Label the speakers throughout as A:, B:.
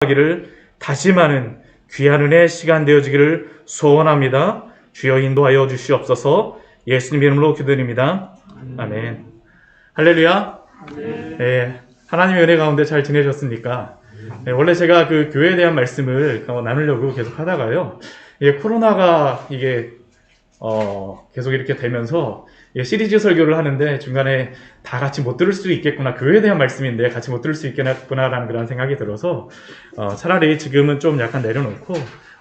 A: 하기를 다짐하는 귀한 은혜 시간 되어지기를 소원합니다. 주여 인도하여 주시옵소서. 예수님 이름으로 기도드립니다. 아멘. 할렐루야. 네, 하나님의 은혜 가운데 잘 지내셨습니까? 네, 원래 제가 그 교회에 대한 말씀을 나누려고 계속 하다가요. 코로나가 계속 이렇게 되면서 시리즈 설교를 하는데 중간에 다 같이 못 들을 수 있겠구나, 교회에 대한 말씀인데 같이 못 들을 수 있겠구나라는 그런 생각이 들어서 차라리 지금은 좀 약간 내려놓고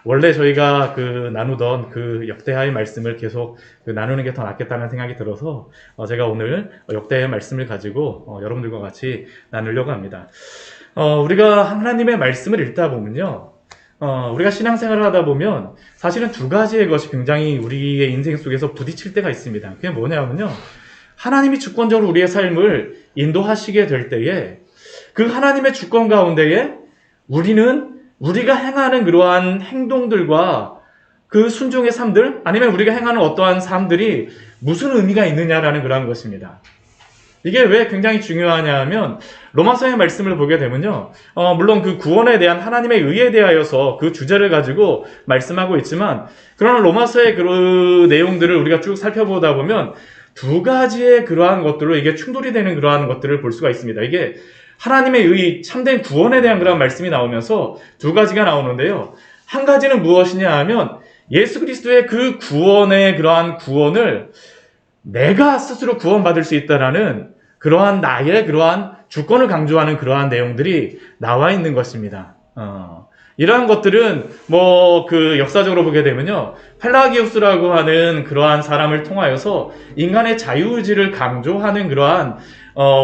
A: 원래 저희가 나누던 역대하의 말씀을 계속 나누는 게 더 낫겠다는 생각이 들어서 제가 오늘 역대하의 말씀을 가지고 여러분들과 같이 나누려고 합니다. 우리가 하나님의 말씀을 읽다 보면요, 우리가 신앙생활을 하다 보면 사실은 두 가지의 것이 굉장히 우리의 인생 속에서 부딪힐 때가 있습니다. 그게 뭐냐면요, 하나님이 주권적으로 우리의 삶을 인도하시게 될 때에 그 하나님의 주권 가운데에 우리가 행하는 그러한 행동들과 그 순종의 삶들, 아니면 우리가 행하는 어떠한 삶들이 무슨 의미가 있느냐라는 그러한 것입니다. 이게 왜 굉장히 중요하냐 하면 로마서의 말씀을 보게 되면요, 물론 그 구원에 대한 하나님의 의에 대하여서 그 주제를 가지고 말씀하고 있지만, 그러나 로마서의 그 내용들을 우리가 쭉 살펴보다 보면 두 가지의 그러한 것들로 이게 충돌이 되는 그러한 것들을 볼 수가 있습니다. 이게 하나님의 의, 참된 구원에 대한 그러한 말씀이 나오면서 두 가지가 나오는데요, 한 가지는 무엇이냐 하면 예수 그리스도의 그 구원의 그러한 구원을 내가 스스로 구원받을 수 있다라는 그러한 나의 그러한 주권을 강조하는 그러한 내용들이 나와 있는 것입니다. 이러한 것들은 역사적으로 보게 되면요, 펠라기우스라고 하는 그러한 사람을 통하여서 인간의 자유의지를 강조하는 그러한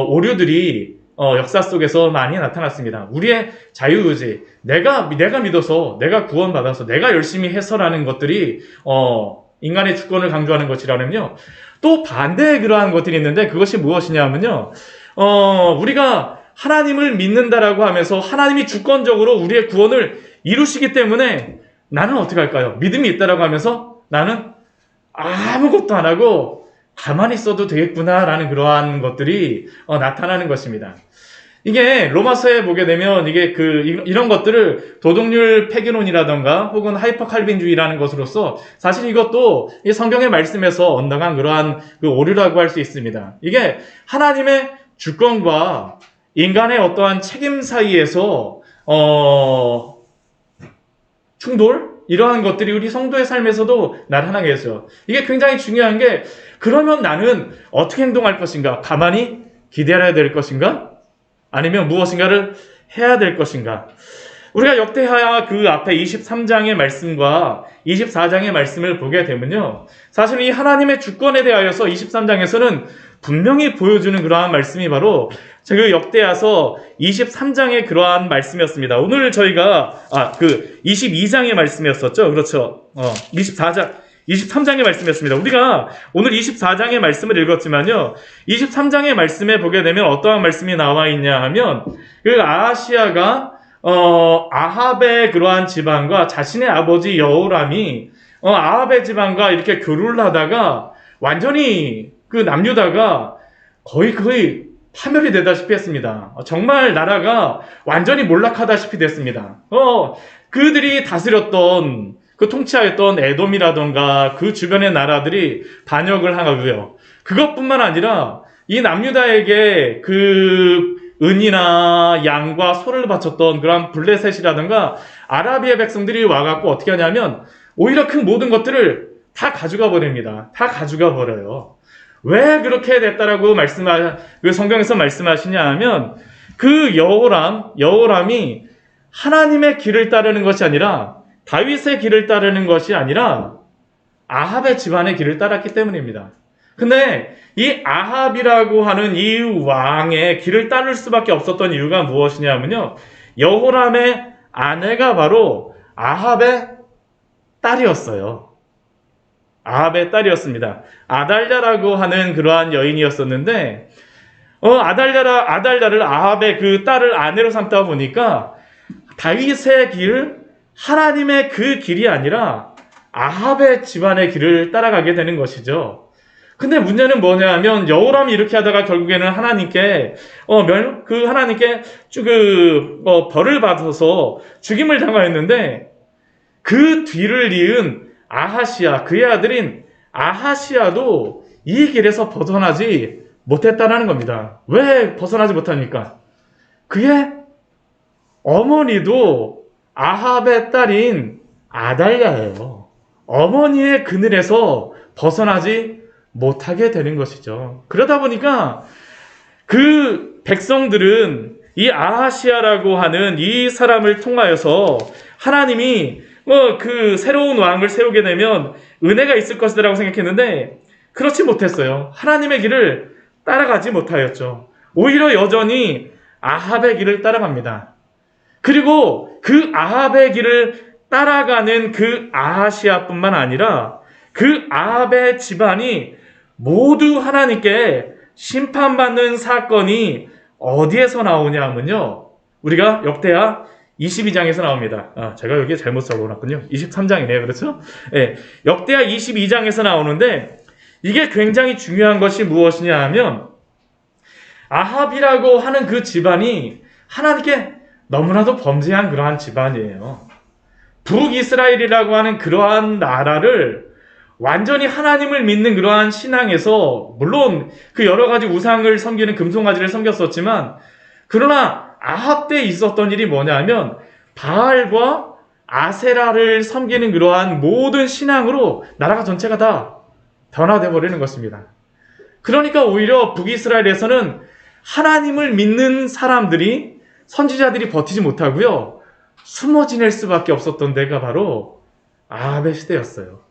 A: 오류들이 역사 속에서 많이 나타났습니다. 우리의 자유의지, 내가 믿어서, 내가 구원받아서, 내가 열심히 해서라는 것들이 인간의 주권을 강조하는 것이라면요, 또 반대의 그러한 것들이 있는데, 그것이 무엇이냐면요, 우리가 하나님을 믿는다라고 하면서 하나님이 주권적으로 우리의 구원을 이루시기 때문에 나는 어떻게 할까요? 믿음이 있다라고 하면서 나는 아무것도 안 하고 가만히 있어도 되겠구나라는 그러한 것들이 나타나는 것입니다. 이게 로마서에 보게 되면 이런 것들을 도덕률 폐기론이라던가 혹은 하이퍼 칼빈주의라는 것으로서 사실 이것도 이 성경의 말씀에서 언덕한 그러한 오류라고 할 수 있습니다. 이게 하나님의 주권과 인간의 어떠한 책임 사이에서 충돌? 이러한 것들이 우리 성도의 삶에서도 나타나게 했어요. 이게 굉장히 중요한 게, 그러면 나는 어떻게 행동할 것인가? 가만히 기다려야 될 것인가? 아니면 무엇인가를 해야 될 것인가? 우리가 역대하 그 앞에 23장의 말씀과 24장의 말씀을 보게 되면요, 사실 이 하나님의 주권에 대하여서 23장에서는 분명히 보여주는 그러한 말씀이 바로 그 역대하서 23장의 그러한 말씀이었습니다. 오늘 저희가 22장의 말씀이었었죠. 그렇죠. 23장의 말씀이었습니다. 우리가 오늘 24장의 말씀을 읽었지만요, 23장의 말씀에 보게 되면 어떠한 말씀이 나와 있냐 하면, 그 아하시아가 아합의 그러한 지방과 자신의 아버지 여호람이 아합의 지방과 이렇게 교류를 하다가 완전히 그 남유다가 거의 파멸이 되다시피 했습니다. 정말 나라가 완전히 몰락하다시피 됐습니다. 그들이 다스렸던, 통치하였던 에돔이라던가 그 주변의 나라들이 반역을 하고요. 그것뿐만 아니라 이 남유다에게 은이나 양과 소를 바쳤던 그런 블레셋이라든가 아라비아 백성들이 와갖고 어떻게 하냐면 오히려 그 모든 것들을 다 가져가 버립니다. 다 가져가 버려요. 왜 그렇게 됐다라고 성경에서 말씀하시냐 하면, 그 여호람이 하나님의 길을 따르는 것이 아니라, 다윗의 길을 따르는 것이 아니라 아합의 집안의 길을 따랐기 때문입니다. 근데 이 아합이라고 하는 이 왕의 길을 따를 수밖에 없었던 이유가 무엇이냐면요, 여호람의 아내가 바로 아합의 딸이었어요. 아합의 딸이었습니다. 아달랴라고 하는 그러한 여인이었었는데, 아달랴를 아합의 그 딸을 아내로 삼다 보니까 다윗의 길, 하나님의 그 길이 아니라 아합의 집안의 길을 따라가게 되는 것이죠. 근데 문제는 뭐냐 하면 여호람이 이렇게 하다가 결국에는 하나님께 하나님께 벌을 받아서 죽임을 당하였는데, 그 뒤를 이은 아하시아, 그의 아들인 아하시아도 이 길에서 벗어나지 못했다라는 겁니다. 왜 벗어나지 못합니까? 그의 어머니도 아합의 딸인 아달랴예요. 어머니의 그늘에서 벗어나지 못하게 되는 것이죠. 그러다 보니까 그 백성들은 이 아하시아라고 하는 이 사람을 통하여서 하나님이 그 새로운 왕을 세우게 되면 은혜가 있을 것이라고 생각했는데 그렇지 못했어요. 하나님의 길을 따라가지 못하였죠. 오히려 여전히 아합의 길을 따라갑니다. 그리고 그 아합의 길을 따라가는 그 아하시아뿐만 아니라 그 아합의 집안이 모두 하나님께 심판받는 사건이 어디에서 나오냐 하면요, 우리가 역대하 22장에서 나옵니다. 제가 여기 잘못 써놓았군요. 23장이네요. 그렇죠? 네, 역대하 22장에서 나오는데 이게 굉장히 중요한 것이 무엇이냐 하면 아합이라고 하는 그 집안이 하나님께 너무나도 범죄한 그러한 집안이에요. 북이스라엘이라고 하는 그러한 나라를 완전히 하나님을 믿는 그러한 신앙에서, 물론 그 여러 가지 우상을 섬기는 금송아지를 섬겼었지만, 그러나 아합 때 있었던 일이 뭐냐면 바알과 아세라를 섬기는 그러한 모든 신앙으로 나라가 전체가 다 변화되어 버리는 것입니다. 그러니까 오히려 북이스라엘에서는 하나님을 믿는 사람들이, 선지자들이 버티지 못하고요, 숨어 지낼 수밖에 없었던 데가 바로 아합의 시대였어요.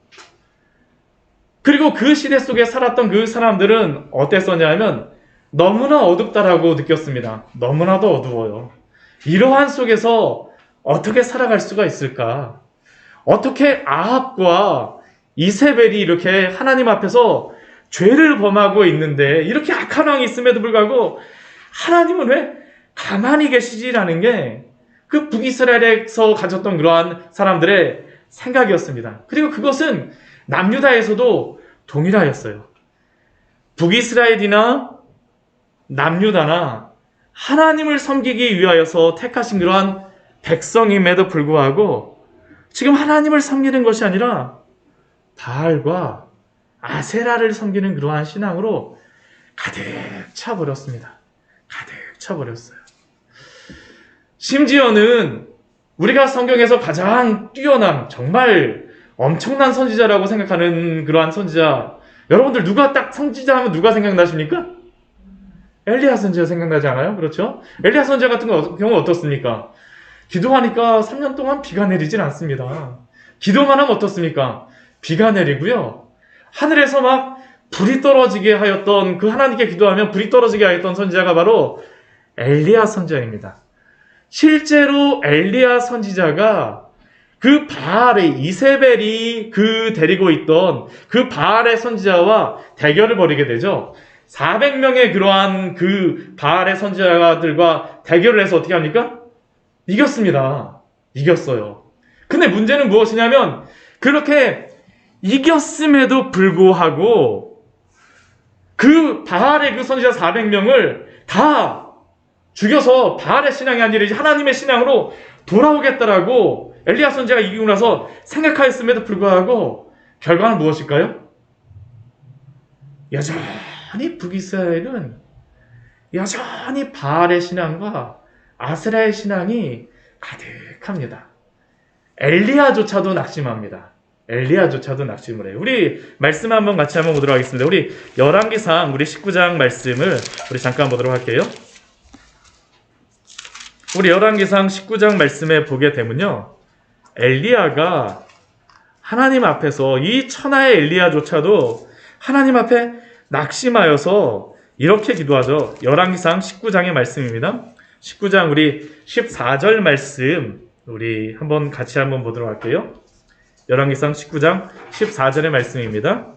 A: 그리고 그 시대 속에 살았던 그 사람들은 어땠었냐면 너무나 어둡다라고 느꼈습니다. 너무나도 어두워요. 이러한 속에서 어떻게 살아갈 수가 있을까? 어떻게 아합과 이세벨이 이렇게 하나님 앞에서 죄를 범하고 있는데, 이렇게 악한 왕이 있음에도 불구하고 하나님은 왜 가만히 계시지라는 게 그 북이스라엘에서 가졌던 그러한 사람들의 생각이었습니다. 그리고 그것은 남유다에서도 동일하였어요. 북이스라엘이나 남유다나 하나님을 섬기기 위하여서 택하신 그러한 백성임에도 불구하고 지금 하나님을 섬기는 것이 아니라 바알과 아세라를 섬기는 그러한 신앙으로 가득 차버렸습니다. 가득 차버렸어요. 심지어는 우리가 성경에서 가장 뛰어난, 정말 엄청난 선지자라고 생각하는 그러한 선지자, 여러분들 누가 딱 선지자 하면 누가 생각나십니까? 엘리야 선지자 생각나지 않아요? 그렇죠? 엘리야 선지자 같은 경우 어떻습니까? 기도하니까 3년 동안 비가 내리진 않습니다. 기도만 하면 어떻습니까? 비가 내리고요, 하늘에서 막 불이 떨어지게 하였던, 그 하나님께 기도하면 불이 떨어지게 하였던 선지자가 바로 엘리야 선지자입니다. 실제로 엘리야 선지자가 그 바알의, 이세벨이 데리고 있던 그 바알의 선지자와 대결을 벌이게 되죠. 400명의 그러한 그 바알의 선지자들과 대결을 해서 어떻게 합니까? 이겼습니다. 이겼어요. 근데 문제는 무엇이냐면, 그렇게 이겼음에도 불구하고 그 바알의 그 선지자 400명을 다 죽여서 바알의 신앙이 아니라 하나님의 신앙으로 돌아오겠다라고 엘리야 선지자가 이기고 나서 생각하였음에도 불구하고 결과는 무엇일까요? 여전히 북이스라엘은 여전히 바알의 신앙과 아세라의 신앙이 가득합니다. 엘리야조차도 낙심합니다. 엘리야조차도 낙심을 해요. 우리 말씀 한번 같이 한번 보도록 하겠습니다. 우리 열왕기상 우리 19장 말씀을 우리 잠깐 보도록 할게요. 우리 열왕기상 19장 말씀에 보게 되면요, 엘리야가 하나님 앞에서, 이 천하의 엘리야조차도 하나님 앞에 낙심하여서 이렇게 기도하죠. 열왕기상 19장의 말씀입니다. 19장 우리 14절 말씀 우리 같이 한번 보도록 할게요. 열왕기상 19장 14절의 말씀입니다.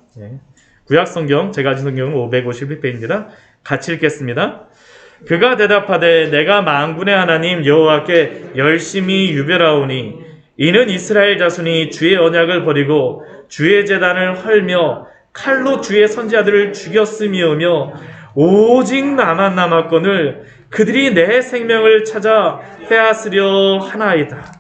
A: 구약성경, 제가 가진 성경은 551페이지입니다. 같이 읽겠습니다. 그가 대답하되 내가 만군의 하나님 여호와께 열심히 유별하오니 이는 이스라엘 자손이 주의 언약을 버리고 주의 제단을 헐며 칼로 주의 선지자들을 죽였음이오며 오직 나만 남았거늘 그들이 내 생명을 찾아 빼앗으려 하나이다.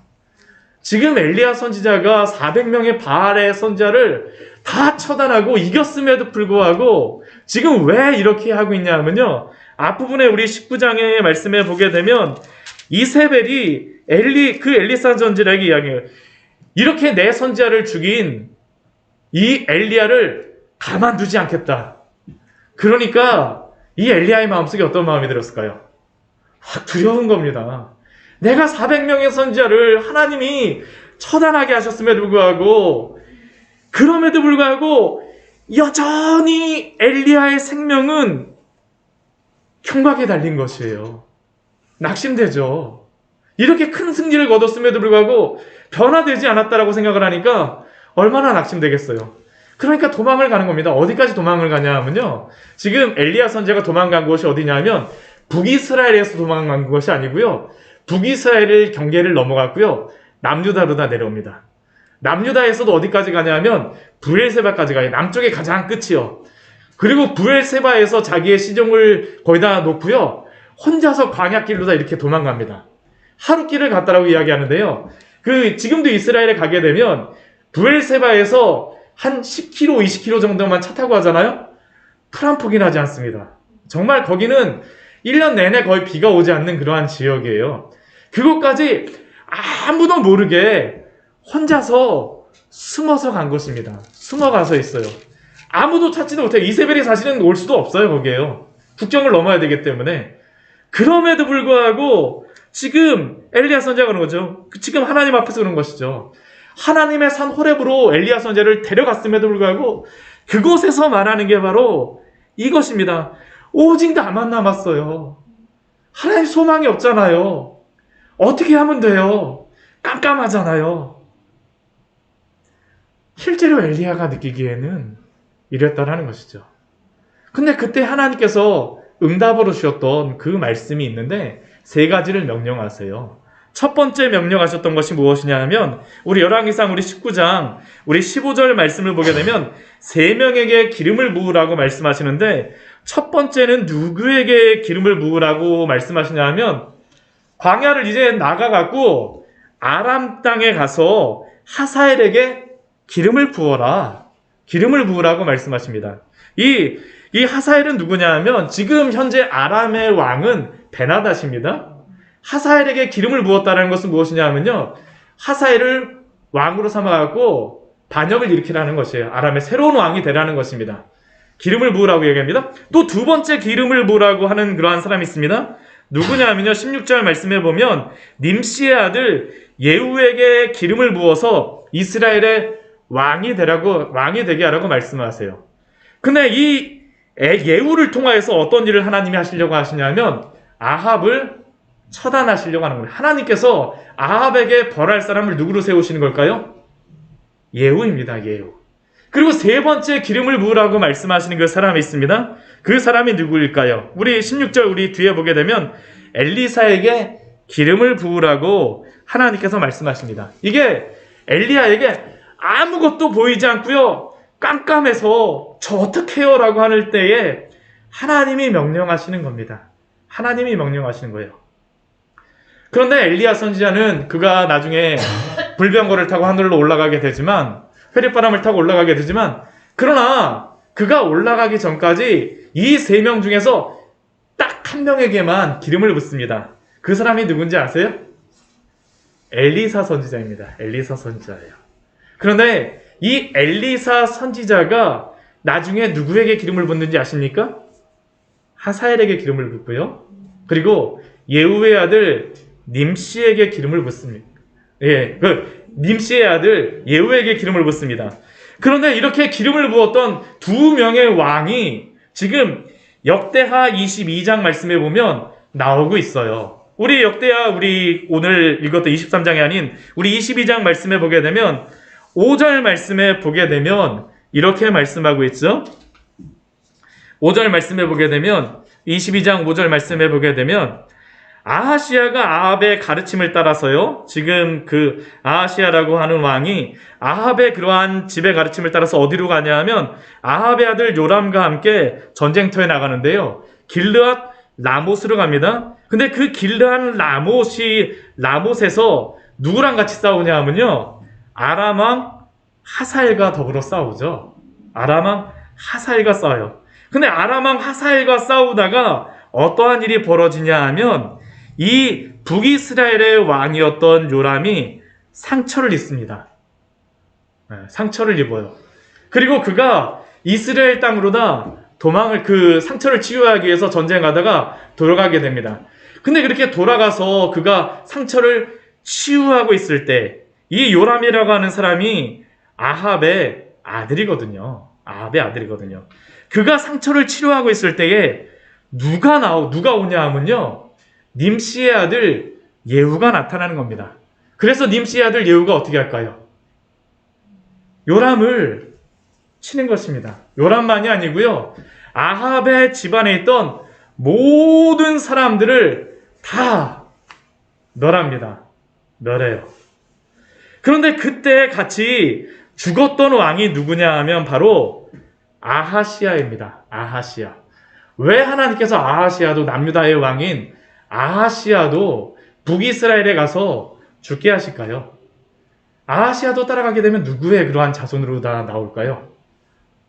A: 지금 엘리야 선지자가 400명의 바알의 선지자를 다 처단하고 이겼음에도 불구하고 지금 왜 이렇게 하고 있냐 하면요, 앞부분에 우리 19장의 말씀에 보게 되면 이세벨이 엘리사 선지자에게 이야기해요. 이렇게 내 선지자를 죽인 이 엘리야를 가만두지 않겠다. 그러니까 이 엘리야의 마음속에 어떤 마음이 들었을까요? 확 두려운 겁니다. 내가 400명의 선지자를 하나님이 처단하게 하셨음에도 불구하고, 그럼에도 불구하고 여전히 엘리야의 생명은 경박에 달린 것이에요. 낙심되죠. 이렇게 큰 승리를 거뒀음에도 불구하고 변화되지 않았다라고 생각을 하니까 얼마나 낙심되겠어요. 그러니까 도망을 가는 겁니다. 어디까지 도망을 가냐 하면요, 지금 엘리야 선지자가 도망간 곳이 어디냐면 북이스라엘에서 도망간 것이 아니고요, 북이스라엘 경계를 넘어갔고요, 남유다로 다 내려옵니다. 남유다에서도 어디까지 가냐면 브엘세바까지 가요. 남쪽에 가장 끝이요. 그리고 브엘세바에서 자기의 시종을 거의 다 놓고요, 혼자서 광야길로 다 이렇게 도망갑니다. 하루길을 갔다라고 이야기하는데요, 지금도 이스라엘에 가게 되면 브엘세바에서 한 10km, 20km 정도만 차 타고 하잖아요? 풀 한 폭이 나지 않습니다. 정말 거기는 1년 내내 거의 비가 오지 않는 그러한 지역이에요. 그곳까지 아무도 모르게 혼자서 숨어서 간 것입니다. 숨어가서 있어요. 아무도 찾지도 못해요. 이세벨이 사실은 올 수도 없어요, 거기에요. 국경을 넘어야 되기 때문에. 그럼에도 불구하고 지금 엘리야 선지자가 그런 거죠. 지금 하나님 앞에서 그런 것이죠. 하나님의 산 호렙으로 엘리야 선지자를 데려갔음에도 불구하고 그곳에서 말하는 게 바로 이것입니다. 오직 나만 남았어요. 하나님 소망이 없잖아요. 어떻게 하면 돼요? 깜깜하잖아요. 실제로 엘리야가 느끼기에는 이랬다라는 것이죠. 근데 그때 하나님께서 응답으로 주셨던 그 말씀이 있는데 세 가지를 명령하세요. 첫 번째 명령하셨던 것이 무엇이냐 하면 우리 열왕기상 우리 19장 우리 15절 말씀을 보게 되면 세 명에게 기름을 부으라고 말씀하시는데, 첫 번째는 누구에게 기름을 부으라고 말씀하시냐 하면 광야를 이제 나가갖고 아람 땅에 가서 하사엘에게 기름을 부어라. 기름을 부으라고 말씀하십니다. 이 하사엘은 누구냐 하면 지금 현재 아람의 왕은 베나닷입니다. 하사엘에게 기름을 부었다는 것은 무엇이냐 하면요, 하사엘을 왕으로 삼아갖고 반역을 일으키라는 것이에요. 아람의 새로운 왕이 되라는 것입니다. 기름을 부으라고 얘기합니다. 또 두 번째 기름을 부으라고 하는 그러한 사람이 있습니다. 누구냐 하면요, 16절 말씀에 보면 님시의 아들 예후에게 기름을 부어서 이스라엘의 왕이 되게 하라고 말씀하세요. 근데 이 예후를 통하여서 어떤 일을 하나님이 하시려고 하시냐면 아합을 처단하시려고 하는 거예요. 하나님께서 아합에게 벌할 사람을 누구로 세우시는 걸까요? 예후입니다. 예후. 그리고 세 번째 기름을 부으라고 말씀하시는 그 사람이 있습니다. 그 사람이 누구일까요? 우리 16절 우리 뒤에 보게 되면 엘리사에게 기름을 부으라고 하나님께서 말씀하십니다. 이게 엘리야에게 아무것도 보이지 않고요, 깜깜해서 저 어떡해요? 라고 하는 때에 하나님이 명령하시는 겁니다. 하나님이 명령하시는 거예요. 그런데 엘리야 선지자는 그가 나중에 불병거를 타고 하늘로 올라가게 되지만, 회립바람을 타고 올라가게 되지만, 그러나 그가 올라가기 전까지 이 세 명 중에서 딱 한 명에게만 기름을 붓습니다. 그 사람이 누군지 아세요? 엘리사 선지자입니다. 엘리사 선지자예요. 그런데 이 엘리사 선지자가 나중에 누구에게 기름을 붓는지 아십니까? 하사엘에게 기름을 붓고요, 그리고 예후의 아들 님시에게 기름을 붓습니다. 님시의 아들 예후에게 기름을 붓습니다. 그런데 이렇게 기름을 부었던 두 명의 왕이 지금 역대하 22장 말씀에 보면 나오고 있어요. 우리 역대하 우리 오늘 읽었던 23장이 아닌 우리 22장 말씀에 보게 되면 5절 말씀에 보게 되면 이렇게 말씀하고 있죠. 5절 말씀에 보게 되면 22장 5절 말씀에 보게 되면 아하시아가 아합의 가르침을 따라서요. 지금 그 아하시아라고 하는 왕이 아합의 그러한 집의 가르침을 따라서 어디로 가냐 하면 아합의 아들 요람과 함께 전쟁터에 나가는데요. 길르앗 라못으로 갑니다. 근데 그 길르앗 라못에서 누구랑 같이 싸우냐 하면요. 아람 왕 하사엘과 더불어 싸우죠. 아람 왕 하사엘과 싸워요. 근데 아람 왕 하사엘과 싸우다가 어떠한 일이 벌어지냐 하면 이 북이스라엘의 왕이었던 요람이 상처를 입습니다. 상처를 입어요. 그리고 그가 이스라엘 땅으로다 도망을 그 상처를 치유하기 위해서 전쟁하다가 돌아가게 됩니다. 근데 그렇게 돌아가서 그가 상처를 치유하고 있을 때 이 요람이라고 하는 사람이 아합의 아들이거든요. 아합의 아들이거든요. 그가 상처를 치료하고 있을 때에 누가 오냐 하면요. 님시의 아들 예후가 나타나는 겁니다. 그래서 님시의 아들 예후가 어떻게 할까요? 요람을 치는 것입니다. 요람만이 아니고요. 아합의 집안에 있던 모든 사람들을 다 멸합니다. 멸해요. 그런데 그때 같이 죽었던 왕이 누구냐 하면 바로 아하시아입니다. 아하시아. 왜 하나님께서 아하시아도 남유다의 왕인 아하시아도 북이스라엘에 가서 죽게 하실까요? 아하시아도 따라가게 되면 누구의 그러한 자손으로 다 나올까요?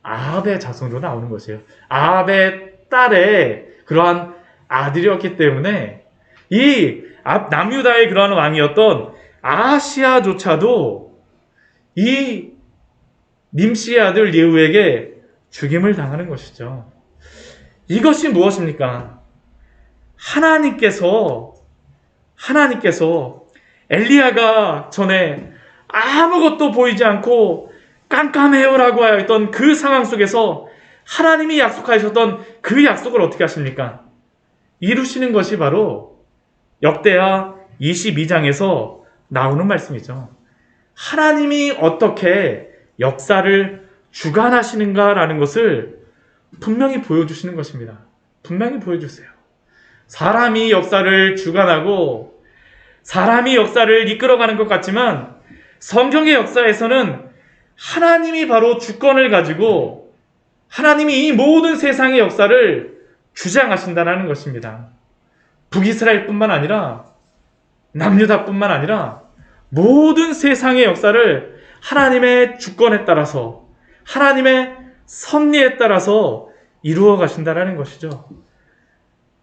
A: 아합의 자손으로 나오는 것이에요. 아합의 딸의 그러한 아들이었기 때문에 이 남유다의 그러한 왕이었던 아하시아조차도 이 님시의 아들 예후에게 죽임을 당하는 것이죠. 이것이 무엇입니까? 하나님께서 엘리야가 전에 아무것도 보이지 않고 깜깜해요라고 하였던 그 상황 속에서 하나님이 약속하셨던 그 약속을 어떻게 하십니까? 이루시는 것이 바로 역대하 22장에서 나오는 말씀이죠. 하나님이 어떻게 역사를 주관하시는가라는 것을 분명히 보여주시는 것입니다. 분명히 보여주세요. 사람이 역사를 주관하고 사람이 역사를 이끌어가는 것 같지만 성경의 역사에서는 하나님이 바로 주권을 가지고 하나님이 이 모든 세상의 역사를 주장하신다는 것입니다. 북이스라엘뿐만 아니라 남유다뿐만 아니라 모든 세상의 역사를 하나님의 주권에 따라서 하나님의 섭리에 따라서 이루어 가신다는 것이죠.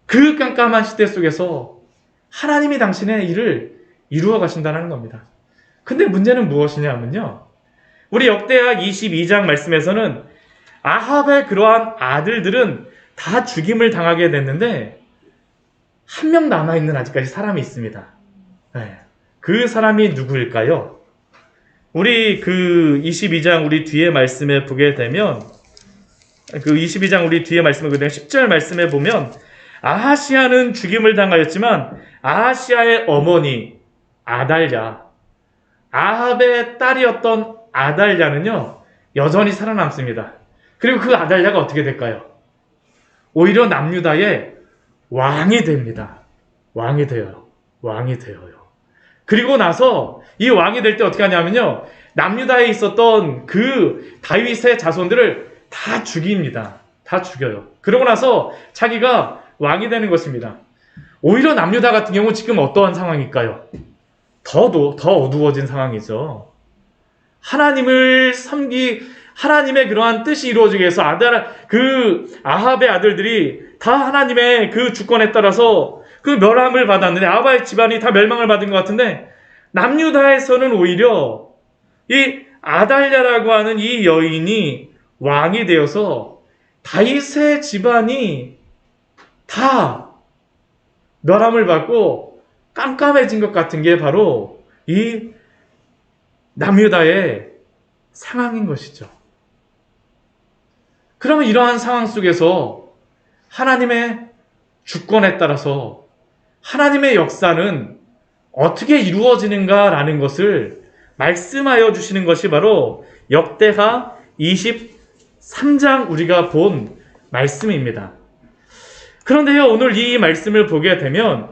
A: 그 깜깜한 시대 속에서 하나님이 당신의 일을 이루어 가신다는 겁니다. 근데 문제는 무엇이냐면요. 우리 역대하 22장 말씀에서는 아합의 그러한 아들들은 다 죽임을 당하게 됐는데 한 명 남아있는 아직까지 사람이 있습니다. 네. 그 사람이 누구일까요? 우리 그 22장 우리 뒤에 말씀에 보게 되면 그 22장 우리 뒤에 말씀에 보게 되면 10절 말씀에 보면 아하시아는 죽임을 당하였지만 아하시아의 어머니 아달랴 아합의 딸이었던 아달랴는요 여전히 살아남습니다. 그리고 그 아달랴가 어떻게 될까요? 오히려 남유다의 왕이 됩니다. 왕이 되어요. 그리고 나서 이 왕이 될 때 어떻게 하냐면요. 남유다에 있었던 그 다윗의 자손들을 다 죽입니다. 다 죽여요. 그러고 나서 자기가 왕이 되는 것입니다. 오히려 남유다 같은 경우 지금 어떠한 상황일까요? 더 어두워진 상황이죠. 하나님의 그러한 뜻이 이루어지기 위해서 아합의 아들들이 다 하나님의 그 주권에 따라서 그 멸함을 받았는데 아합의 집안이 다 멸망을 받은 것 같은데 남유다에서는 오히려 이 아달랴라고 하는 이 여인이 왕이 되어서 다윗의 집안이 다 멸함을 받고 깜깜해진 것 같은 게 바로 이 남유다의 상황인 것이죠. 그러면 이러한 상황 속에서 하나님의 주권에 따라서 하나님의 역사는 어떻게 이루어지는가라는 것을 말씀하여 주시는 것이 바로 역대하 23장 우리가 본 말씀입니다. 그런데요, 오늘 이 말씀을 보게 되면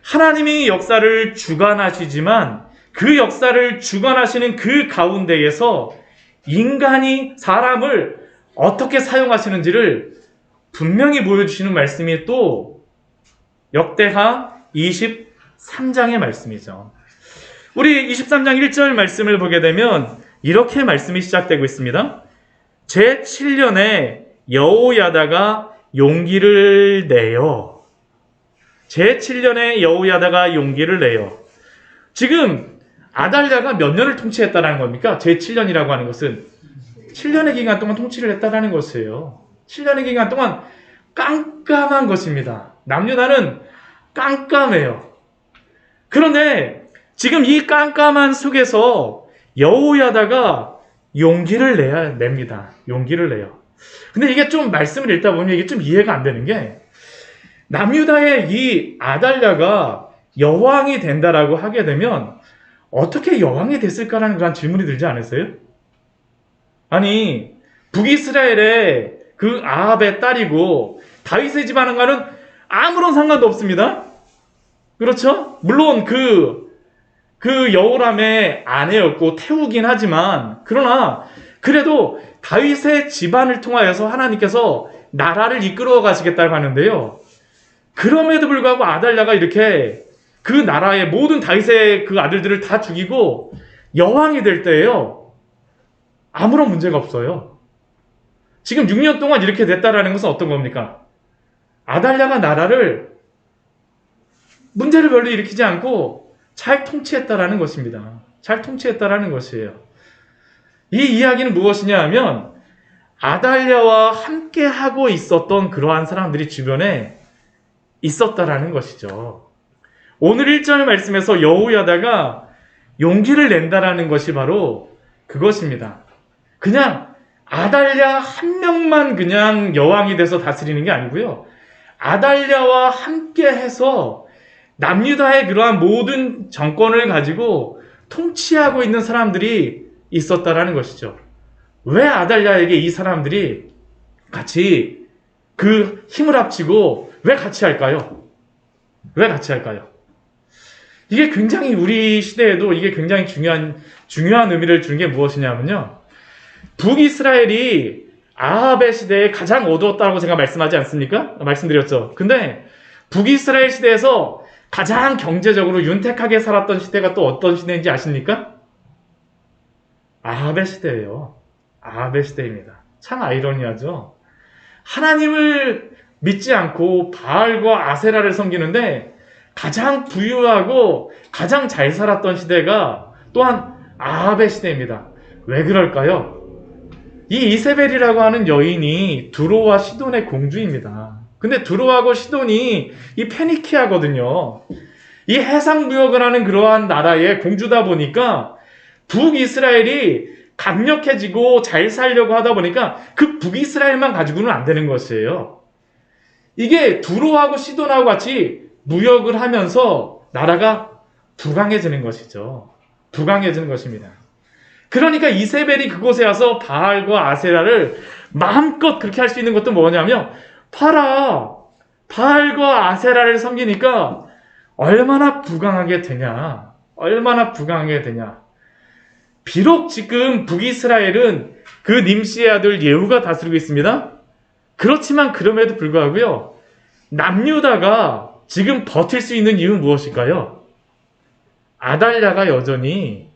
A: 하나님이 역사를 주관하시지만 그 역사를 주관하시는 그 가운데에서 인간이 사람을 어떻게 사용하시는지를 분명히 보여주시는 말씀이 또 역대하 23장의 말씀이죠. 우리 23장 1절 말씀을 보게 되면 이렇게 말씀이 시작되고 있습니다. 제7년에 여호야다가 용기를 내요. 제7년에 여호야다가 용기를 내요. 지금 아달랴가 몇 년을 통치했다는 겁니까? 제7년이라고 하는 것은 7년의 기간 동안 통치를 했다는 것이에요. 7년의 기간 동안 깜깜한 것입니다. 남유다는 깜깜해요. 그런데 지금 이 깜깜한 속에서 여호야다가 용기를 냅니다. 용기를 내요. 근데 이게 좀 말씀을 읽다 보면 이게 좀 이해가 안 되는 게 남유다의 이 아달랴가 여왕이 된다라고 하게 되면 어떻게 여왕이 됐을까라는 그런 질문이 들지 않으세요? 아니 북이스라엘의 그 아합의 딸이고 다윗의 집안과는 아무런 상관도 없습니다. 그렇죠? 물론 그 여호람의 아내였고 태우긴 하지만 그러나 그래도 다윗의 집안을 통하여서 하나님께서 나라를 이끌어 가시겠다고 하는데요. 그럼에도 불구하고 아달랴가 이렇게 그 나라의 모든 다윗의 그 아들들을 다 죽이고 여왕이 될 때예요. 아무런 문제가 없어요. 지금 6년 동안 이렇게 됐다라는 것은 어떤 겁니까? 아달랴가 나라를 문제를 별로 일으키지 않고 잘 통치했다라는 것입니다. 잘 통치했다라는 것이에요. 이 이야기는 무엇이냐 하면 아달랴와 함께 하고 있었던 그러한 사람들이 주변에 있었다라는 것이죠. 오늘 1절 말씀에서 여호야다가 용기를 낸다라는 것이 바로 그것입니다. 그냥 아달랴 한 명만 그냥 여왕이 돼서 다스리는 게 아니고요. 아달랴와 함께 해서 남유다의 그러한 모든 정권을 가지고 통치하고 있는 사람들이 있었다라는 것이죠. 왜 아달랴에게 이 사람들이 같이 그 힘을 합치고 왜 같이 할까요? 왜 같이 할까요? 이게 굉장히 우리 시대에도 이게 굉장히 중요한 의미를 주는 게 무엇이냐면요. 북이스라엘이 아합의 시대에 가장 어두웠다고 제가 말씀하지 않습니까? 말씀드렸죠. 근데 북이스라엘 시대에서 가장 경제적으로 윤택하게 살았던 시대가 또 어떤 시대인지 아십니까? 아합의 시대예요. 아합의 시대입니다. 참 아이러니하죠. 하나님을 믿지 않고 바알과 아세라를 섬기는데 가장 부유하고 가장 잘 살았던 시대가 또한 아합의 시대입니다. 왜 그럴까요? 이 이세벨이라고 하는 여인이 두로와 시돈의 공주입니다. 근데 두로하고 시돈이 이 페니키아거든요. 이 해상무역을 하는 그러한 나라의 공주다 보니까 북이스라엘이 강력해지고 잘 살려고 하다 보니까 그 북이스라엘만 가지고는 안 되는 것이에요. 이게 두로하고 시돈하고 같이 무역을 하면서 나라가 부강해지는 것이죠. 부강해지는 것입니다. 그러니까 이세벨이 그곳에 와서 바알과 아세라를 마음껏 그렇게 할 수 있는 것도 뭐냐면 봐라, 바알과 아세라를 섬기니까 얼마나 부강하게 되냐. 얼마나 부강하게 되냐. 비록 지금 북이스라엘은 그 님시의 아들 예후가 다스리고 있습니다. 그렇지만 그럼에도 불구하고요. 남유다가 지금 버틸 수 있는 이유는 무엇일까요? 아달랴가 여전히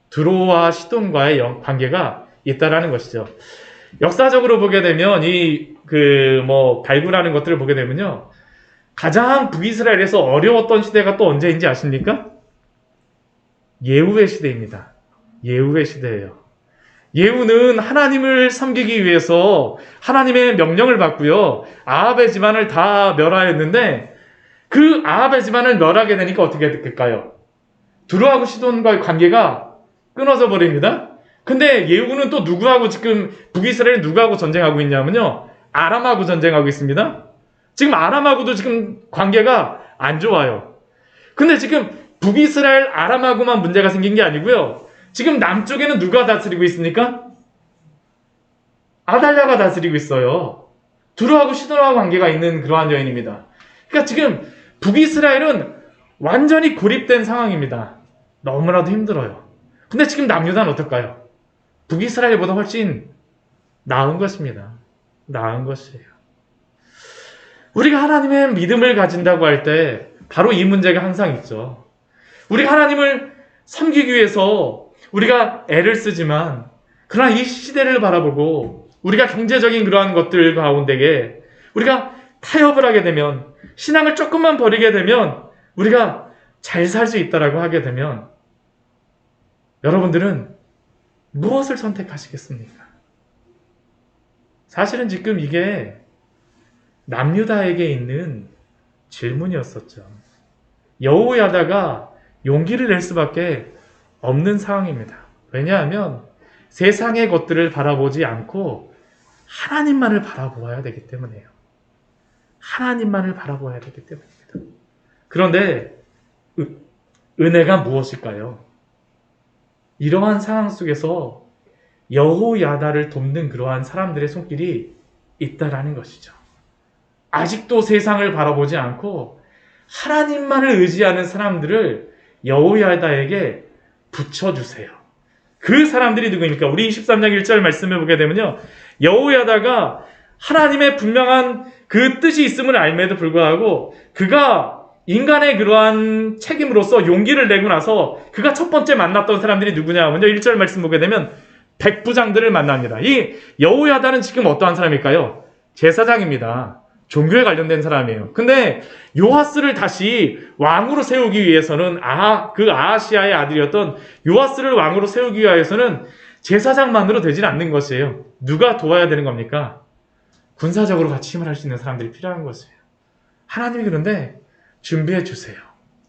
A: 두로와 시돈과의 관계가 있다라는 것이죠. 역사적으로 보게 되면 발굴하는 것들을 보게 되면요. 가장 북이스라엘에서 어려웠던 시대가 또 언제인지 아십니까? 예후의 시대입니다. 예후의 시대예요. 예후는 하나님을 섬기기 위해서 하나님의 명령을 받고요. 아합의 집안을 다 멸하였는데 그 아합의 집안을 멸하게 되니까 어떻게 될까요? 두로하고 시돈과의 관계가 끊어져 버립니다. 근데 예후는 또 누구하고 지금 북이스라엘 누구하고 전쟁하고 있냐면요. 아람하고 전쟁하고 있습니다. 지금 아람하고도 지금 관계가 안 좋아요. 근데 지금 북이스라엘 아람하고만 문제가 생긴 게 아니고요. 지금 남쪽에는 누가 다스리고 있습니까? 아달랴가 다스리고 있어요. 두로하고 시돈하고 관계가 있는 그러한 여인입니다. 그러니까 지금 북이스라엘은 완전히 고립된 상황입니다. 너무나도 힘들어요. 근데 지금 남유다는 어떨까요? 북이스라엘보다 훨씬 나은 것입니다. 나은 것이에요. 우리가 하나님의 믿음을 가진다고 할 때 바로 이 문제가 항상 있죠. 우리가 하나님을 섬기기 위해서 우리가 애를 쓰지만 그러나 이 시대를 바라보고 우리가 경제적인 그러한 것들 가운데에 우리가 타협을 하게 되면 신앙을 조금만 버리게 되면 우리가 잘 살 수 있다라고 하게 되면 여러분들은 무엇을 선택하시겠습니까? 사실은 지금 이게 남유다에게 있는 질문이었었죠. 여호야다가 용기를 낼 수밖에 없는 상황입니다. 왜냐하면 세상의 것들을 바라보지 않고 하나님만을 바라보아야 되기 때문이에요. 하나님만을 바라보아야 되기 때문입니다. 그런데 은혜가 무엇일까요? 이러한 상황 속에서 여호야다를 돕는 그러한 사람들의 손길이 있다라는 것이죠. 아직도 세상을 바라보지 않고 하나님만을 의지하는 사람들을 여호야다에게 붙여주세요. 그 사람들이 누구입니까? 우리 23장 1절 말씀해 보게 되면요. 여호야다가 하나님의 분명한 그 뜻이 있음을 알매도 불구하고 그가 인간의 그러한 책임으로서 용기를 내고 나서 그가 첫 번째 만났던 사람들이 누구냐 하면요. 1절 말씀 보게 되면 백부장들을 만납니다. 이 여호야다는 지금 어떠한 사람일까요? 제사장입니다. 종교에 관련된 사람이에요. 근데 요아스를 다시 왕으로 세우기 위해서는 그 아하시아의 아들이었던 요아스를 왕으로 세우기 위해서는 제사장만으로 되진 않는 것이에요. 누가 도와야 되는 겁니까? 군사적으로 같이 힘을 할 수 있는 사람들이 필요한 것이에요. 하나님이 그런데 준비해 주세요.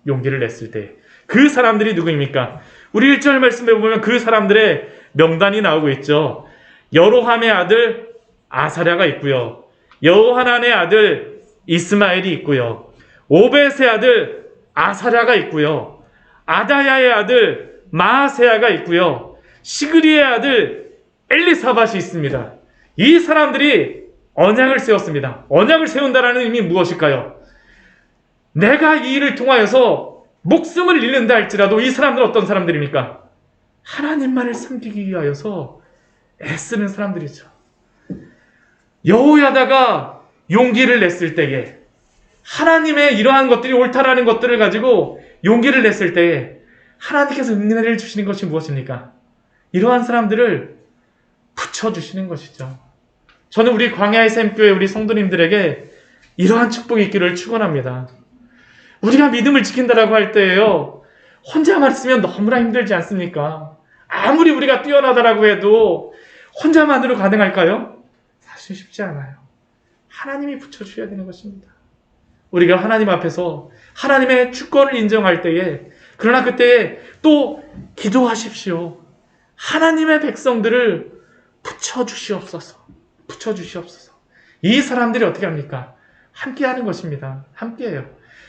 A: 용기를 냈을 때. 그 사람들이 누구입니까? 우리 1절 말씀에 보면 그 사람들의 명단이 나오고 있죠. 여로함의 아들 아사랴가 있고요. 여호하난의 아들 이스마엘이 있고요. 오벳의 아들 아사랴가 있고요. 아다야의 아들 마아세야가 있고요. 시그리의 아들 엘리사밧이 있습니다. 이 사람들이 언약을 세웠습니다. 언약을 세운다라는 의미 무엇일까요? 내가 이 일을 통하여서 목숨을 잃는다 할지라도 이 사람들은 어떤 사람들입니까? 하나님만을 섬기기 위하여서 애쓰는 사람들이죠. 여호야다가 용기를 냈을 때에 하나님의 이러한 것들이 옳다라는 것들을 가지고 용기를 냈을 때에 하나님께서 은혜를 주시는 것이 무엇입니까? 이러한 사람들을 붙여주시는 것이죠. 저는 우리 광야의 샘교회 우리 성도님들에게 이러한 축복이 있기를 축원합니다. 우리가 믿음을 지킨다라고 할 때에요. 혼자만 있으면 너무나 힘들지 않습니까? 아무리 우리가 뛰어나다라고 해도 혼자만으로 가능할까요? 사실 쉽지 않아요. 하나님이 붙여주셔야 되는 것입니다. 우리가 하나님 앞에서 하나님의 주권을 인정할 때에 그러나 그때 또 기도하십시오. 하나님의 백성들을 붙여주시옵소서. 붙여주시옵소서. 이 사람들이 어떻게 합니까? 함께하는 것입니다. 함께해요.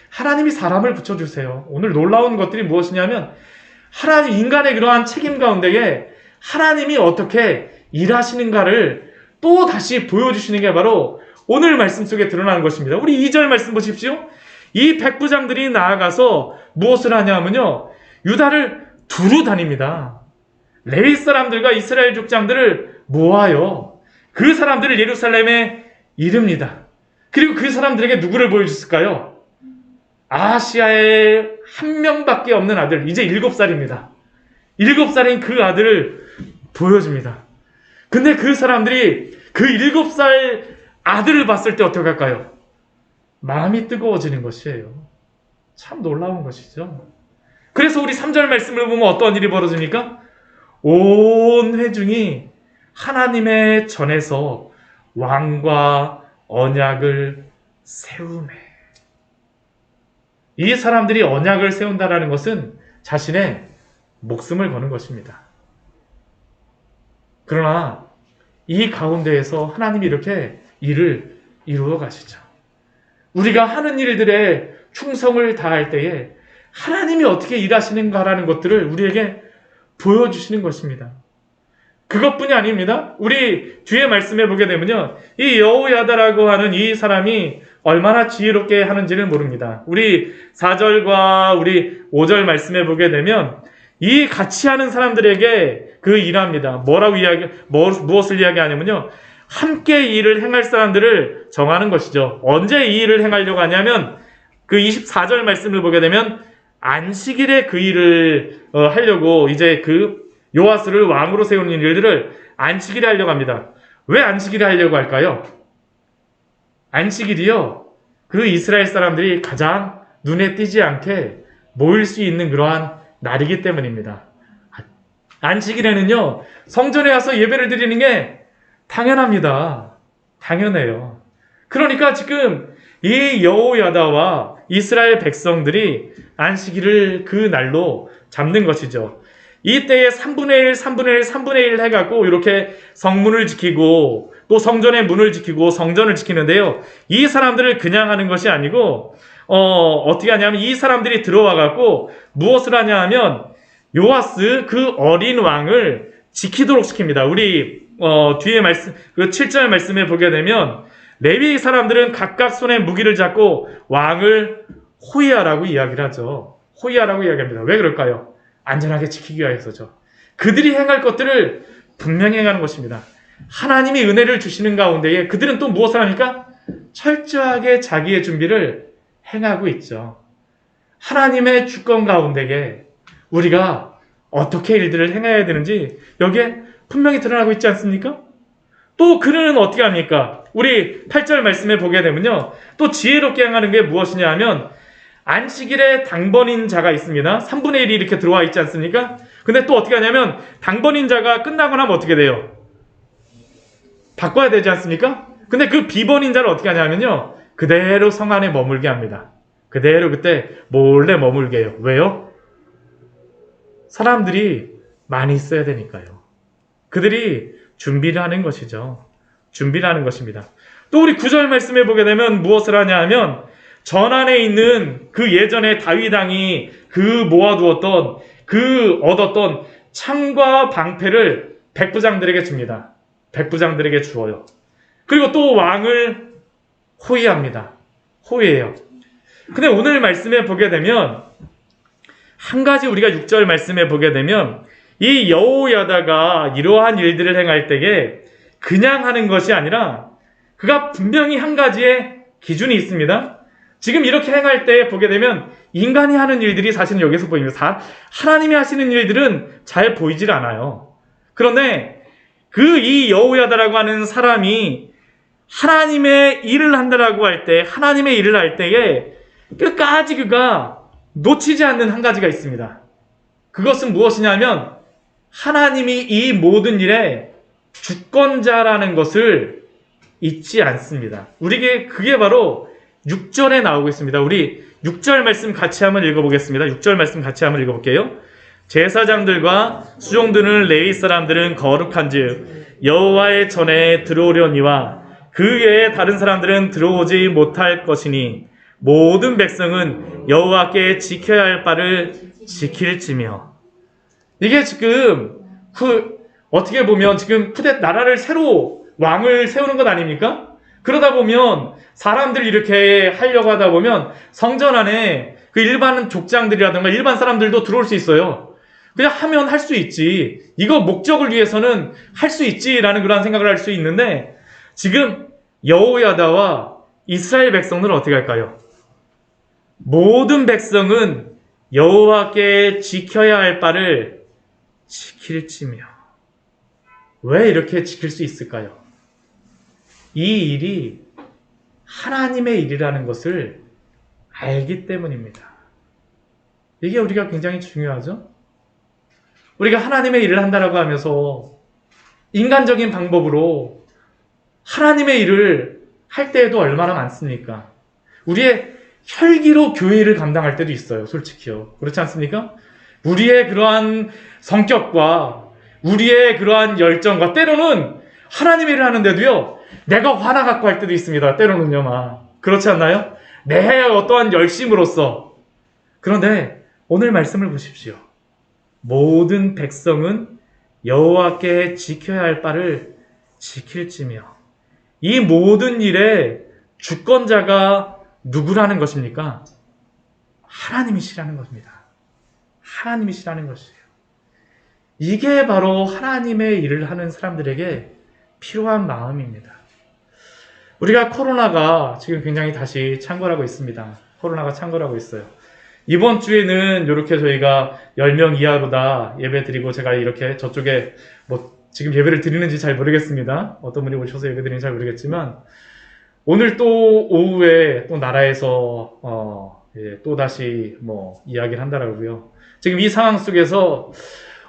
A: 하나님이 사람을 붙여주세요. 오늘 놀라운 것들이 무엇이냐면 하나님 인간의 그러한 책임 가운데에 하나님이 어떻게 일하시는가를 또 다시 보여주시는 게 바로 오늘 말씀 속에 드러나는 것입니다. 우리 2절 말씀 보십시오. 이 백부장들이 나아가서 무엇을 하냐면요. 유다를 두루 다닙니다. 레위 사람들과 이스라엘 족장들을 모아요. 그 사람들을 예루살렘에 이릅니다. 그리고 그 사람들에게 누구를 보여줬을까요? 아시아의 한 명밖에 없는 아들, 이제 7살입니다. 7살인 그 아들을 보여줍니다. 근데 그 사람들이 그 7살 아들을 봤을 때 어떻게 할까요? 마음이 뜨거워지는 것이에요. 참 놀라운 것이죠. 그래서 우리 3절 말씀을 보면 어떤 일이 벌어집니까? 온 회중이 하나님의 전에서 왕과 언약을 세우매. 이 사람들이 언약을 세운다라는 것은 자신의 목숨을 거는 것입니다. 그러나 이 가운데에서 하나님이 이렇게 일을 이루어 가시죠. 우리가 하는 일들에 충성을 다할 때에 하나님이 어떻게 일하시는가라는 것들을 우리에게 보여주시는 것입니다. 그것뿐이 아닙니다. 우리 뒤에 말씀해 보게 되면요. 이 여호야다라고 하는 이 사람이 얼마나 지혜롭게 하는지를 모릅니다. 우리 4절과 우리 5절 말씀해 보게 되면 이 같이 하는 사람들에게 그 일합니다. 무엇을 이야기하냐면요. 함께 이 일을 행할 사람들을 정하는 것이죠. 언제 이 일을 행하려고 하냐면 그 24절 말씀을 보게 되면 안식일에 그 일을 하려고 이제 그 요아스를 왕으로 세우는 일들을 안식일에 하려고 합니다. 왜 안식일에 하려고 할까요? 안식일이요. 그 이스라엘 사람들이 가장 눈에 띄지 않게 모일 수 있는 그러한 날이기 때문입니다. 안식일에는요. 성전에 와서 예배를 드리는 게 당연합니다. 당연해요. 그러니까 지금 이 여호야다와 이스라엘 백성들이 안식일을 그 날로 잡는 것이죠. 이때에 3분의 1, 3분의 1, 3분의 1 해갖고 이렇게 성문을 지키고 또 성전의 문을 지키고 성전을 지키는데요. 이 사람들을 그냥 하는 것이 아니고 어떻게 하냐면 이 사람들이 들어와갖고 무엇을 하냐 하면 요아스 그 어린 왕을 지키도록 시킵니다. 우리 뒤에 말씀 그 7절 말씀에 보게 되면 레위 사람들은 각각 손에 무기를 잡고 왕을 호위하라고 이야기를 하죠. 호위하라고 이야기합니다. 왜 그럴까요? 안전하게 지키기 위해서죠. 그들이 행할 것들을 분명히 행하는 것입니다. 하나님이 은혜를 주시는 가운데에 그들은 또 무엇을 하니까? 철저하게 자기의 준비를 행하고 있죠. 하나님의 주권 가운데에 우리가 어떻게 일들을 행해야 되는지 여기에 분명히 드러나고 있지 않습니까? 또 그는 어떻게 합니까? 우리 8절 말씀에 보게 되면요. 또 지혜롭게 행하는 게 무엇이냐 하면 안식일에 당번인 자가 있습니다. 3분의 1이 이렇게 들어와 있지 않습니까? 근데 또 어떻게 하냐면 당번인 자가 끝나고 나면 어떻게 돼요? 바꿔야 되지 않습니까? 근데 그 비번인 자를 어떻게 하냐면요. 그대로 성 안에 머물게 합니다. 그대로 그때 몰래 머물게 해요. 왜요? 사람들이 많이 있어야 되니까요. 그들이 준비를 하는 것이죠. 준비를 하는 것입니다. 또 우리 9절 말씀해 보게 되면 무엇을 하냐 하면 전안에 있는 그 예전에 다윗 왕이 그 모아두었던 그 얻었던 창과 방패를 백부장들에게 줍니다. 백부장들에게 주어요. 그리고 또 왕을 호위합니다. 호위해요. 근데 오늘 말씀에 보게 되면 한 가지 우리가 6절 말씀에 보게 되면 이 여호야다가 이러한 일들을 행할 때에 그냥 하는 것이 아니라 그가 분명히 한 가지의 기준이 있습니다. 지금 이렇게 행할 때 보게 되면 인간이 하는 일들이 사실은 여기서 보입니다. 하나님이 하시는 일들은 잘 보이질 않아요. 그런데 그 이 여호야다라고 하는 사람이 하나님의 일을 한다라고 할 때, 하나님의 일을 할 때에 끝까지 그가 놓치지 않는 한 가지가 있습니다. 그것은 무엇이냐면 하나님이 이 모든 일의 주권자라는 것을 잊지 않습니다. 우리에게 그게 바로 6절에 나오고 있습니다. 우리 6절 말씀 같이 한번 읽어보겠습니다. 6절 말씀 같이 한번 읽어볼게요. 제사장들과 수종드는 레위 사람들은 거룩한즉 여호와의 전에 들어오려니와 그 외에 다른 사람들은 들어오지 못할 것이니 모든 백성은 여호와께 지켜야 할 바를 지킬지며. 이게 지금 어떻게 보면 지금 나라를 새로 왕을 세우는 것 아닙니까? 그러다 보면 사람들 이렇게 하려고 하다 보면 성전 안에 그 일반 족장들이라든가 일반 사람들도 들어올 수 있어요. 그냥 하면 할 수 있지. 이거 목적을 위해서는 할 수 있지라는 그런 생각을 할 수 있는데 지금 여호야다와 이스라엘 백성들은 어떻게 할까요? 모든 백성은 여호와께 지켜야 할 바를 지킬지며. 왜 이렇게 지킬 수 있을까요? 이 일이 하나님의 일이라는 것을 알기 때문입니다. 이게 우리가 굉장히 중요하죠? 우리가 하나님의 일을 한다라고 하면서 인간적인 방법으로 하나님의 일을 할 때에도 얼마나 많습니까? 우리의 혈기로 교회 일을 감당할 때도 있어요. 솔직히요. 그렇지 않습니까? 우리의 그러한 성격과 우리의 그러한 열정과 때로는 하나님의 일을 하는데도요. 내가 화나 갖고 할 때도 있습니다. 때로는요. 막. 그렇지 않나요? 내 어떠한 열심으로써. 그런데 오늘 말씀을 보십시오. 모든 백성은 여호와께 지켜야 할 바를 지킬지며 이 모든 일의 주권자가 누구라는 것입니까? 하나님이시라는 것입니다. 하나님이시라는 것이에요. 이게 바로 하나님의 일을 하는 사람들에게 필요한 마음입니다. 우리가 코로나가 지금 굉장히 다시 창궐하고 있습니다. 코로나가 창궐하고 있어요. 이번 주에는 이렇게 저희가 10명 이하로다 예배 드리고, 제가 이렇게 저쪽에 지금 예배를 드리는지 잘 모르겠습니다. 어떤 분이 오셔서 예배 드리는지 잘 모르겠지만, 오늘 또 오후에 또 나라에서 또 다시 이야기를 한다라고요. 지금 이 상황 속에서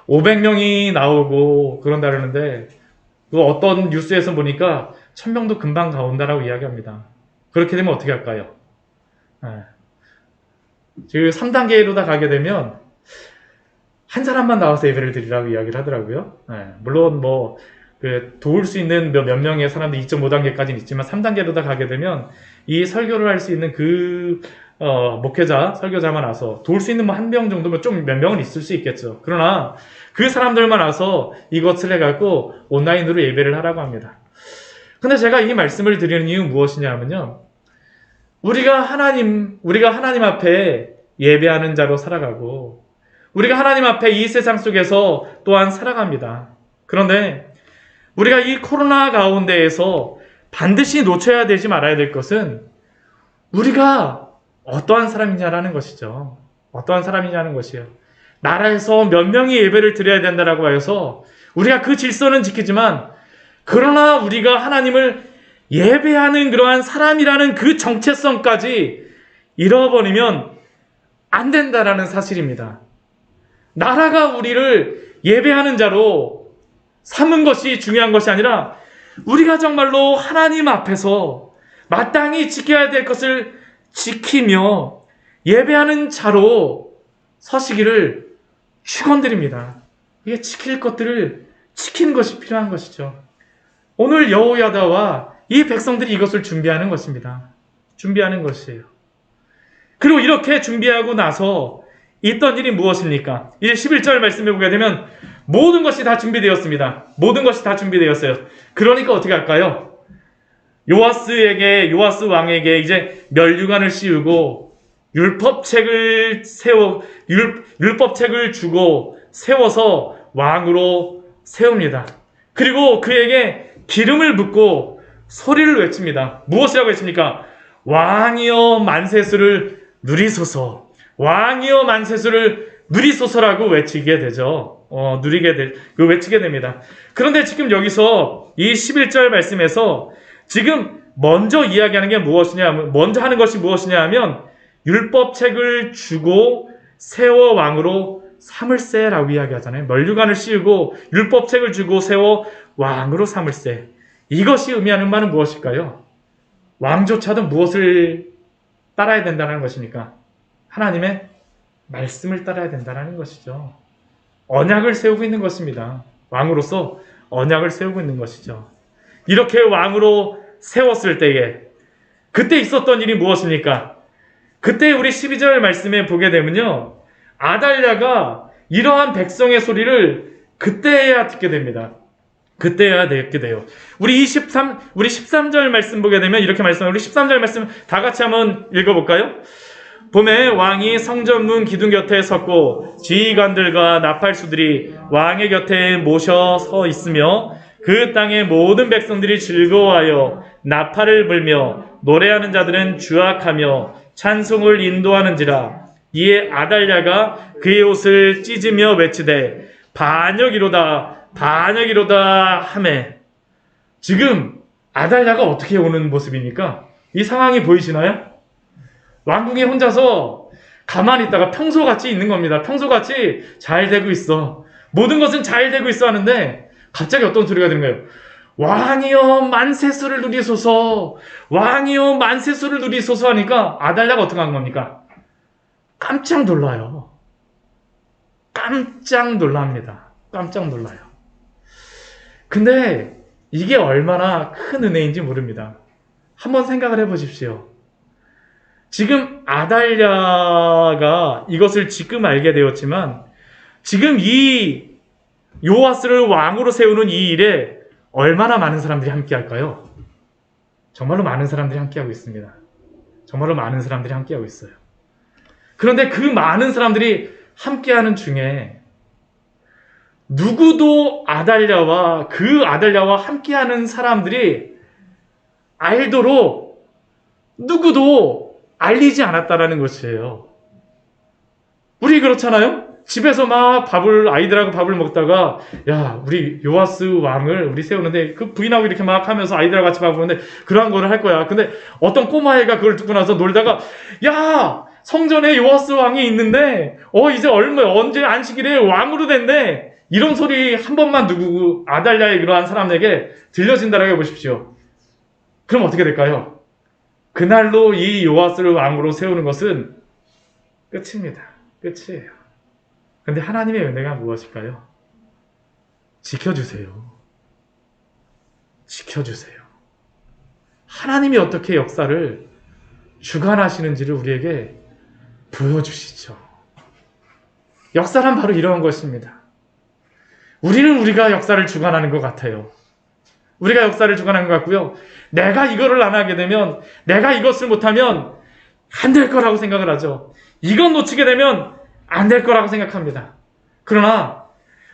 A: 500명이 나오고 그런다 그러는데, 그 어떤 뉴스에서 보니까 1000명도 금방 가온다라고 이야기합니다. 그렇게 되면 어떻게 할까요? 지금 3단계로 다 가게 되면 한 사람만 나와서 예배를 드리라고 이야기를 하더라고요. 물론 도울 수 있는 몇 명의 사람들 2.5단계까지는 있지만 3단계로 다 가게 되면 이 설교를 할 수 있는 목회자, 설교자만 와서 도울 수 있는 한 명 정도면 좀 몇 명은 있을 수 있겠죠. 그러나 그 사람들만 와서 이것을 해갖고 온라인으로 예배를 하라고 합니다. 근데 제가 이 말씀을 드리는 이유는 무엇이냐면요. 우리가 하나님 앞에 예배하는 자로 살아가고, 우리가 하나님 앞에 이 세상 속에서 또한 살아갑니다. 그런데 우리가 이 코로나 가운데에서 반드시 놓쳐야 되지 말아야 될 것은 우리가 어떠한 사람이냐라는 것이죠. 어떠한 사람이냐는 것이에요. 나라에서 몇 명이 예배를 드려야 된다라고 해서 우리가 그 질서는 지키지만, 그러나 우리가 하나님을 예배하는 그러한 사람이라는 그 정체성까지 잃어버리면 안 된다라는 사실입니다. 나라가 우리를 예배하는 자로 삼은 것이 중요한 것이 아니라, 우리가 정말로 하나님 앞에서 마땅히 지켜야 될 것을 지키며 예배하는 자로 서시기를 축원드립니다. 이게 지킬 것들을 지키는 것이 필요한 것이죠. 오늘 여호야다와 이 백성들이 이것을 준비하는 것입니다. 준비하는 것이에요. 그리고 이렇게 준비하고 나서 있던 일이 무엇입니까? 이제 11절 말씀해 보게 되면 모든 것이 다 준비되었습니다. 모든 것이 다 준비되었어요. 그러니까 어떻게 할까요? 요아스 왕에게 이제 면류관을 씌우고 율법책을 주고 세워서 왕으로 세웁니다. 그리고 그에게 기름을 붓고 소리를 외칩니다. 무엇이라고 외칩니까? 왕이여 만세수를 누리소서. 왕이여 만세수를 누리소서라고 외치게 되죠. 외치게 됩니다. 그런데 지금 여기서 이 11절 말씀에서 지금 먼저 이야기하는 게 먼저 하는 것이 무엇이냐 하면, 율법책을 주고 세워 왕으로 삼을세라고 이야기하잖아요. 면류관을 씌우고 율법책을 주고 세워 왕으로 삼을세. 이것이 의미하는 바는 무엇일까요? 왕조차도 무엇을 따라야 된다는 것입니까? 하나님의 말씀을 따라야 된다는 것이죠. 언약을 세우고 있는 것입니다. 왕으로서 언약을 세우고 있는 것이죠. 이렇게 왕으로 세웠을 때에 그때 있었던 일이 무엇입니까? 그때 우리 12절 말씀에 보게 되면요, 아달랴가 이러한 백성의 소리를 그때야 듣게 됩니다. 그때야 듣게 돼요. 우리 13절 말씀 보게 되면 이렇게 말씀해요. 우리 13절 말씀 다 같이 한번 읽어볼까요? 봄에 왕이 성전문 기둥 곁에 섰고 지휘관들과 나팔수들이 왕의 곁에 모셔 서 있으며 그 땅의 모든 백성들이 즐거워하여 나팔을 불며 노래하는 자들은 주악하며 찬송을 인도하는지라. 이에 아달랴가 그의 옷을 찢으며 외치되 반역이로다 반역이로다 하매. 지금 아달랴가 어떻게 오는 모습입니까? 이 상황이 보이시나요? 왕궁에 혼자서 가만히 있다가 평소같이 있는 겁니다. 평소같이 잘 되고 있어, 모든 것은 잘 되고 있어 하는데 갑자기 어떤 소리가 들은 거예요. 왕이여 만세수를 누리소서, 왕이여 만세수를 누리소서 하니까 아달랴가 어떻게 한 겁니까? 깜짝 놀라요. 깜짝 놀랍니다. 깜짝 놀라요. 근데 이게 얼마나 큰 은혜인지 모릅니다. 한번 생각을 해보십시오. 지금 아달랴가 이것을 지금 알게 되었지만, 지금 이 요아스를 왕으로 세우는 이 일에 얼마나 많은 사람들이 함께 할까요? 정말로 많은 사람들이 함께하고 있습니다. 정말로 많은 사람들이 함께하고 있어요. 그런데 그 많은 사람들이 함께하는 중에 누구도 아달랴와 그 아달랴와 함께하는 사람들이 알도록 누구도 알리지 않았다라는 것이에요. 우리 그렇잖아요? 집에서 막 아이들하고 밥을 먹다가, 야, 우리 요아스 왕을 우리 세우는데, 그 부인하고 이렇게 막 하면서 아이들하고 같이 밥을 먹는데, 그러한 거를 할 거야. 근데 어떤 꼬마애가 그걸 듣고 나서 놀다가, 야, 성전에 요아스 왕이 있는데, 이제 언제 안식일에 왕으로 된대. 이런 소리 한 번만 누구, 아달랴의 그러한 사람에게 들려진다라고 해보십시오. 그럼 어떻게 될까요? 그날로 이 요아스를 왕으로 세우는 것은 끝입니다. 끝이에요. 근데 하나님의 은혜가 무엇일까요? 지켜주세요. 지켜주세요. 하나님이 어떻게 역사를 주관하시는지를 우리에게 보여주시죠. 역사란 바로 이러한 것입니다. 우리가 역사를 주관하는 것 같아요. 우리가 역사를 주관하는 것 같고요. 내가 이거를 안 하게 되면, 내가 이것을 못하면 안 될 거라고 생각을 하죠. 이건 놓치게 되면 안 될 거라고 생각합니다. 그러나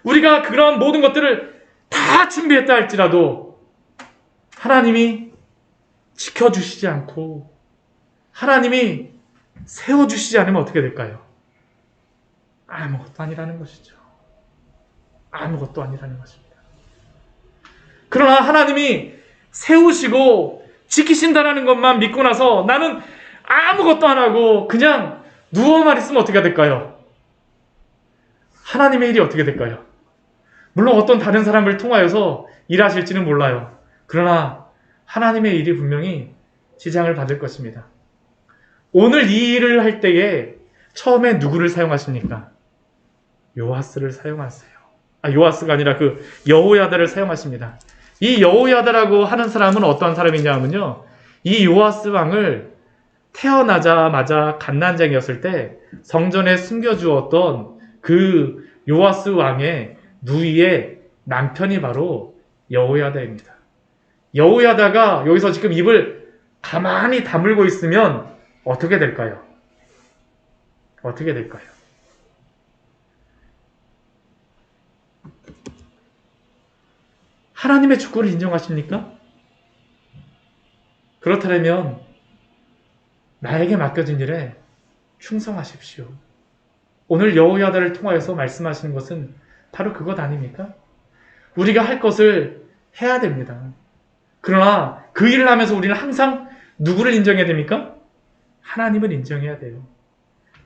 A: 우리가 그런 모든 것들을 다 준비했다 할지라도 하나님이 지켜주시지 않고 하나님이 세워주시지 않으면 어떻게 될까요? 아무것도 아니라는 것이죠. 아무것도 아니라는 것입니다. 그러나 하나님이 세우시고 지키신다라는 것만 믿고 나서 나는 아무것도 안 하고 그냥 누워만 있으면 어떻게 될까요? 하나님의 일이 어떻게 될까요? 물론 어떤 다른 사람을 통하여서 일하실지는 몰라요. 그러나 하나님의 일이 분명히 지장을 받을 것입니다. 오늘 이 일을 할 때에 처음에 누구를 사용하십니까? 요아스를 사용하세요. 요아스가 아니라 그 여호야다를 사용하십니다. 이 여호야다라고 하는 사람은 어떠한 사람이냐 하면요, 이 요아스 왕을 태어나자마자 갓난쟁이였을 때 성전에 숨겨주었던 그 요아스 왕의 누이의 남편이 바로 여호야다입니다. 여호야다가 여기서 지금 입을 가만히 다물고 있으면 어떻게 될까요? 어떻게 될까요? 하나님의 주권을 인정하십니까? 그렇다면 나에게 맡겨진 일에 충성하십시오. 오늘 여호야다를 통하여서 말씀하시는 것은 바로 그것 아닙니까? 우리가 할 것을 해야 됩니다. 그러나 그 일을 하면서 우리는 항상 누구를 인정해야 됩니까? 하나님을 인정해야 돼요.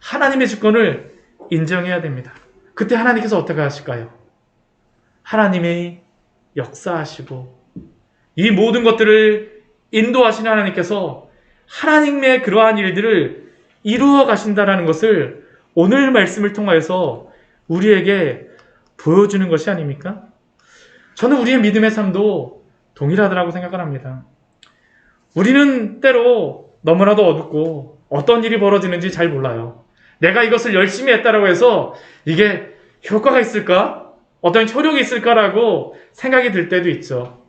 A: 하나님의 주권을 인정해야 됩니다. 그때 하나님께서 어떻게 하실까요? 하나님이 역사하시고 이 모든 것들을 인도하시는 하나님께서 하나님의 그러한 일들을 이루어 가신다는 것을 오늘 말씀을 통하여서 우리에게 보여주는 것이 아닙니까? 저는 우리의 믿음의 삶도 동일하다고 생각을 합니다. 우리는 때로 너무나도 어둡고 어떤 일이 벌어지는지 잘 몰라요. 내가 이것을 열심히 했다고 해서 이게 효과가 있을까? 어떤 효력이 있을까라고 생각이 들 때도 있죠.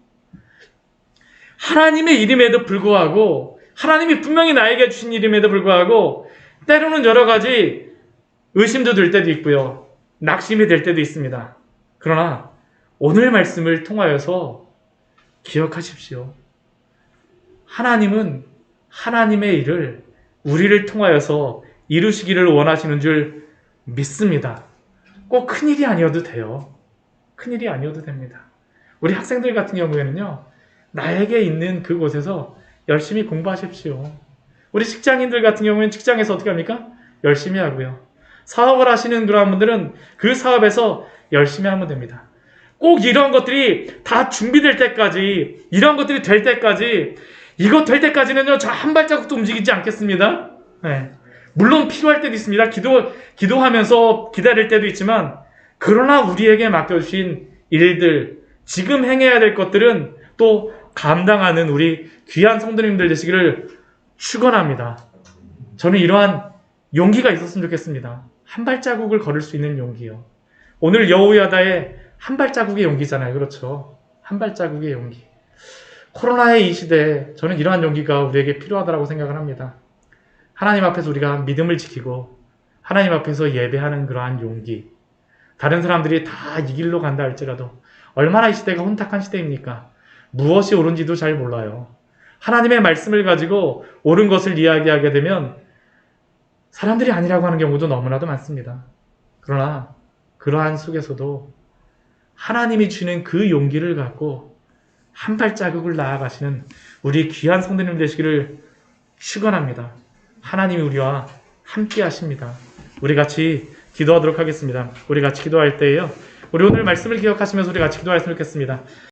A: 하나님의 일임에도 불구하고, 하나님이 분명히 나에게 주신 일임에도 불구하고 때로는 여러 가지 의심도 들 때도 있고요. 낙심이 될 때도 있습니다. 그러나 오늘 말씀을 통하여서 기억하십시오. 하나님은 하나님의 일을 우리를 통하여서 이루시기를 원하시는 줄 믿습니다. 꼭 큰일이 아니어도 돼요. 큰일이 아니어도 됩니다. 우리 학생들 같은 경우에는요, 나에게 있는 그곳에서 열심히 공부하십시오. 우리 직장인들 같은 경우에는 직장에서 어떻게 합니까? 열심히 하고요. 사업을 하시는 그런 분들은 그 사업에서 열심히 하면 됩니다. 꼭 이런 것들이 다 준비될 때까지, 이런 것들이 될 때까지, 이거 될 때까지는요, 저 한 발자국도 움직이지 않겠습니다. 네. 물론 필요할 때도 있습니다. 기도하면서 기다릴 때도 있지만, 그러나 우리에게 맡겨주신 일들, 지금 행해야 될 것들은 또 감당하는 우리 귀한 성도님들 되시기를 축원합니다. 저는 이러한 용기가 있었으면 좋겠습니다. 한 발자국을 걸을 수 있는 용기요. 오늘 여호야다의 한 발자국의 용기잖아요. 그렇죠? 한 발자국의 용기. 코로나의 이 시대에 저는 이러한 용기가 우리에게 필요하다고 생각을 합니다. 하나님 앞에서 우리가 믿음을 지키고 하나님 앞에서 예배하는 그러한 용기. 다른 사람들이 다 이 길로 간다 할지라도 얼마나 이 시대가 혼탁한 시대입니까? 무엇이 옳은지도 잘 몰라요. 하나님의 말씀을 가지고 옳은 것을 이야기하게 되면 사람들이 아니라고 하는 경우도 너무나도 많습니다. 그러나 그러한 속에서도 하나님이 주는 그 용기를 갖고 한 발자국을 나아가시는 우리 귀한 성도님 되시기를 축원합니다. 하나님이 우리와 함께 하십니다. 우리 같이 기도하도록 하겠습니다. 우리 같이 기도할 때에요. 우리 오늘 말씀을 기억하시면서 우리 같이 기도하였으면 좋겠습니다.